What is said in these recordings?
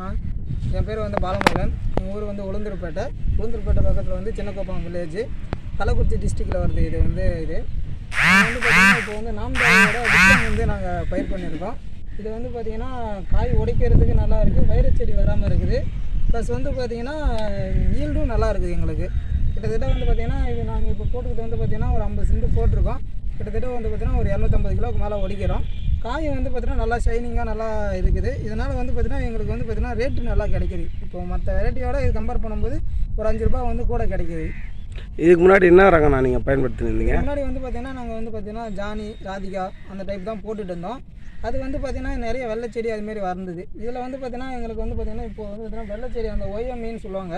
நான் என் பேர் வந்து பாலமுருகன். எங்கள் ஊர் வந்து உளுந்தூர்பேட்டை பக்கத்தில் வந்து சின்னக்கோப்பம் வில்லேஜ், கள்ளக்குறிச்சி டிஸ்ட்ரிக்டில் வருது. இது வந்து பார்த்திங்கன்னா இப்போ வந்து நாம்தாரியோட விக்ரம் வந்து நாங்கள் பயிர் பண்ணியிருக்கோம். இது வந்து பார்த்திங்கன்னா காய் உடைக்கிறதுக்கு நல்லா இருக்குது, வைரச்செடி வராமல் இருக்குது. ப்ளஸ் வந்து பார்த்திங்கன்னா ஈல்டும் நல்லா இருக்குது. எங்களுக்கு கிட்டத்தட்ட வந்து பார்த்திங்கன்னா இது நாங்கள் இப்போ போட்டுக்கிட்டு வந்து பார்த்திங்கன்னா ஒரு 50 சென்ட் போட்டிருக்கோம். கிட்டத்தட்ட வந்து பார்த்திங்கன்னா ஒரு 250 கிலோவுக்கு மேலே ஒடிக்கிறோம். காய் வந்து பார்த்திங்கன்னா நல்லா ஷைனிங்காக நல்லா இருக்குது. இதனால் வந்து பார்த்திங்கன்னா எங்களுக்கு வந்து பார்த்திங்கன்னா ரேட்டு நல்லா கிடைக்கிது. இப்போ மற்ற வெரைட்டியோட இது கம்பேர் பண்ணும்போது ஒரு 5 ரூபா வந்து கூட கிடைக்கிது. இதுக்கு முன்னாடி என்ன ரகம்ண்ணா நீங்கள் பயன்படுத்தினீங்க? முன்னாடி வந்து பார்த்திங்கன்னா நாங்கள் வந்து பார்த்திங்கன்னா ஜானி, ராதிகா அந்த டைப் தான் போட்டுட்டு இருந்தோம். அது வந்து பார்த்திங்கன்னா நிறைய வெள்ளைச்செடி அதுமாரி வந்தது. இதில் வந்து பார்த்திங்கன்னா எங்களுக்கு வந்து பார்த்திங்கன்னா இப்போ வந்து பார்த்திங்கன்னா வெள்ளைச்செடி அந்த ஒய்எம்இன்னு சொல்லுவாங்க,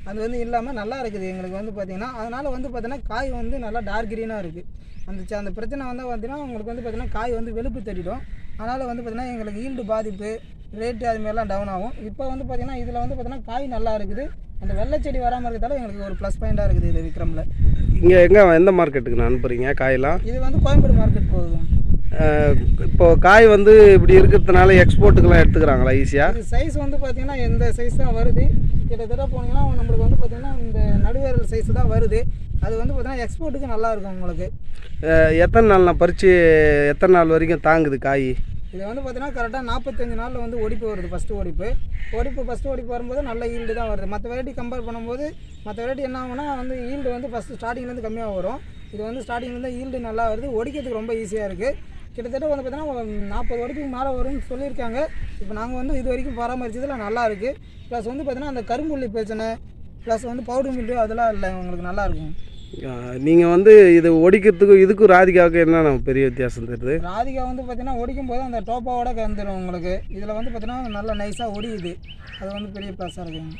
அது வந்து இல்லாமல் நல்லா இருக்குது எங்களுக்கு வந்து பார்த்திங்கன்னா. அதனால் வந்து பார்த்திங்கன்னா காய் வந்து நல்லா டார்க் க்ரீனாக இருக்குது. அந்த பிரச்சனை வந்து பார்த்திங்கன்னா உங்களுக்கு வந்து பார்த்திங்கன்னா காய் வந்து வெளுப்பு தட்டிடும். அதனால் வந்து பார்த்திங்கன்னா எங்களுக்கு ஈல்டு பாதிப்பு, ரேட்டு அதுமாரிலாம் டவுன் ஆகும். இப்போ வந்து பார்த்திங்கன்னா இதில் வந்து பார்த்திங்கன்னா காய் நல்லா இருக்குது. அந்த வெள்ளைச்செடி வராமல் இருக்கிறதால எங்களுக்கு ஒரு ப்ளஸ் பாயிண்ட்டாக இருக்குது இது விக்ரமில். இங்கே எந்த மார்க்கெட்டுக்கு நான் அனுப்புகிறீங்க காயெல்லாம்? இது வந்து கோயம்பேடு மார்க்கெட் போகுது. இப்போது காய் வந்து இப்படி இருக்கிறதுனால எக்ஸ்போர்ட்டுக்கெல்லாம் எடுத்துக்கிறாங்களா ஈஸியாக? இது சைஸ் வந்து பார்த்திங்கன்னா எந்த சைஸ் தான் வருது. கிட்டத்தட்ட போனீங்கன்னா நம்மளுக்கு வந்து பார்த்திங்கன்னா இந்த நடுவேரல் சைஸ் தான் வருது. அது வந்து பார்த்திங்கன்னா எக்ஸ்போர்ட்டுக்கு நல்லாயிருக்கும் உங்களுக்கு. எத்தனை நாள் நான் பறித்து எத்தனை நாள் வரைக்கும் தாங்குது காய்? இது வந்து பார்த்திங்கன்னா கரெக்டாக 45 நாளில் வந்து ஒடிப்பு வருது. ஃபஸ்ட்டு ஒடிப்பு வரும்போது நல்ல ஈல்டு தான் வருது. மற்ற வெரைட்டி கம்பேர் பண்ணும்போது மற்ற வெரைட்டி என்ன ஆகும்னா வந்து ஈல்டு வந்து ஃபஸ்ட்டு ஸ்டார்டிங்லேருந்து கம்மியாக வரும். இது வந்து ஸ்டார்டிங்லேருந்து ஈல்டு நல்லா வருது, ஒடிக்கிறதுக்கு ரொம்ப ஈஸியாக இருக்குது. கிட்டத்தட்ட வந்து பார்த்திங்கன்னா 40 வரைக்கும் மேலே வரும்னு சொல்லியிருக்காங்க. இப்போ நாங்கள் வந்து இது வரைக்கும் பராமரிச்சதில் நல்லா இருக்குது. ப்ளஸ் வந்து பார்த்திங்கன்னா அந்த கரும்புள்ளி பிரச்சனை, ப்ளஸ் வந்து பவுடர் மில்டு அதெல்லாம் இல்லை, உங்களுக்கு நல்லாயிருக்கும். நீங்கள் வந்து இது ஒடிக்கிறதுக்கும் இதுக்கும் ராதிகாவுக்கு என்ன பெரிய வித்தியாசம் தெரியுது? ராதிகா வந்து பார்த்திங்கன்னா ஒடிக்கும் போது அந்த டோப்பாவோட கந்துடும் உங்களுக்கு. இதில் வந்து பார்த்திங்கன்னா நல்லா நைஸாக ஒடியுது, அது வந்து பெரிய ப்ளஸ்ஸாக இருக்குங்க.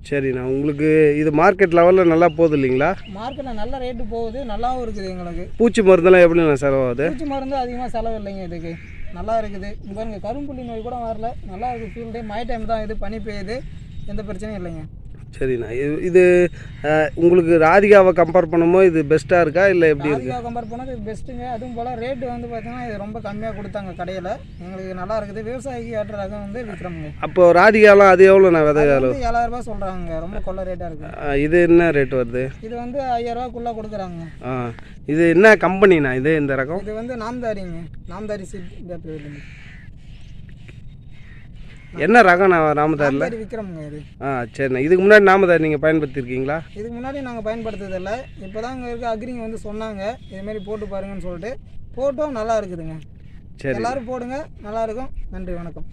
சரிண்ணா, உங்களுக்கு இது மார்க்கெட் லெவலில் நல்லா போகுது இல்லைங்களா? மார்க்கெட்டில் நல்ல ரேட்டு போகுது, நல்லாவும் இருக்குது எங்களுக்கு. பூச்சி மருந்தெல்லாம் எப்படிண்ணா செலவாகுது? பூச்சி மருந்து அதிகமாக செலவு இல்லைங்க, இதுக்கு நல்லா இருக்குது. பாருங்க கரும்புள்ளி நோய் கூட வரல, நல்லா இருக்குது. ஃபீல்டு மழை டைம் தான், இது பனி பெய்யுது, எந்த பிரச்சனையும் இல்லைங்க. சரிண்ணா, இது உங்களுக்கு ராதிகாவை கம்பேர் பண்ணும்போது இது பெஸ்ட்டாக இருக்கா இல்லை எப்படி இருக்கு? ராதிகாவை கம்பேர் பண்ணது இது பெஸ்ட்டுங்க. அதுவும் போல் ரேட்டு வந்து பார்த்தீங்கன்னா இது ரொம்ப கம்மியாக கொடுத்தாங்க கடையில், எங்களுக்கு நல்லா இருக்குது. விவசாயிக்கு ஏற்ற ரகம் வந்து விக்ரமுங்க. அப்போ ராதிகாலாம் அது எவ்வளோ நான் விதை? 7,000 ரூபா சொல்கிறாங்க, ரொம்ப கொள்ள ரேட்டாக இருக்குது. இது என்ன ரேட் வருது? இது வந்து 5,000 ரூபாக்குள்ளே கொடுக்குறாங்க. இது என்ன கம்பெனிண்ணா இது இந்த ரகம்? இது வந்து நாம்தாரிங்க, நாம்தாரி சீட் பேப்பர். என்ன ரகம் நாமதாரில்? விக்ரமுங்க இது. சரிண்ணா, இதுக்கு முன்னாடி நாமதாரி நீங்கள் பயன்படுத்தியிருக்கீங்களா? இதுக்கு முன்னாடி நாங்கள் பயன்படுத்துறதில்லை. இப்போ தான் இங்கே இருக்க அக்ரிங்க வந்து சொன்னாங்க இதுமாரி போட்டு பாருங்கன்னு சொல்லிட்டு போட்டோம், நல்லா இருக்குதுங்க. சரி, எல்லோரும் போடுங்க, நல்லாயிருக்கும். நன்றி, வணக்கம்.